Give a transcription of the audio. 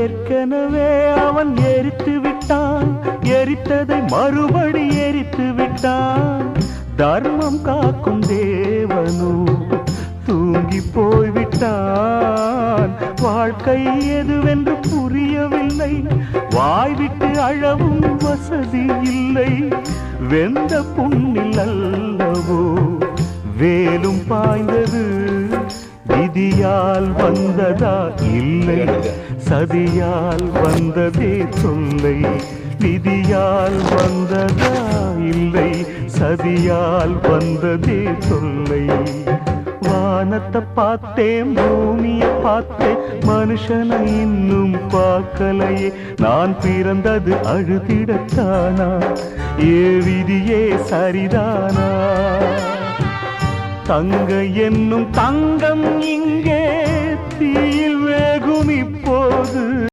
ஏற்கனவே அவன் எரித்து விட்டான், எரித்ததை மறுபடி எரித்து விட்டான். தர்மம் காக்கும் தேவனோ தூங்கி போய்விட்டான். வாழ்க்கை எதுவென்று புரியவில்லை, வாய்விட்டு அழவும் வசதி இல்லை. வெந்த புண்ணில் அல்லவோ வேலும் பாய்ந்தது, விதியால் வந்ததா இல்லை சதியால் வந்ததே தொல்லை. விதியால் வந்ததா இல்லை சதியால் வந்ததே தொல்லை. வானத்தை பார்த்தேன், பூமியை பார்த்தேன், மனுஷனை இன்னும் பார்க்கலையே. நான் பிறந்தது அழுதிடத்தானா, ஏ விதியே சரிதானா? தங்க என்னும் தங்கம் இங்கே தீயில் வேகும் இப்போது.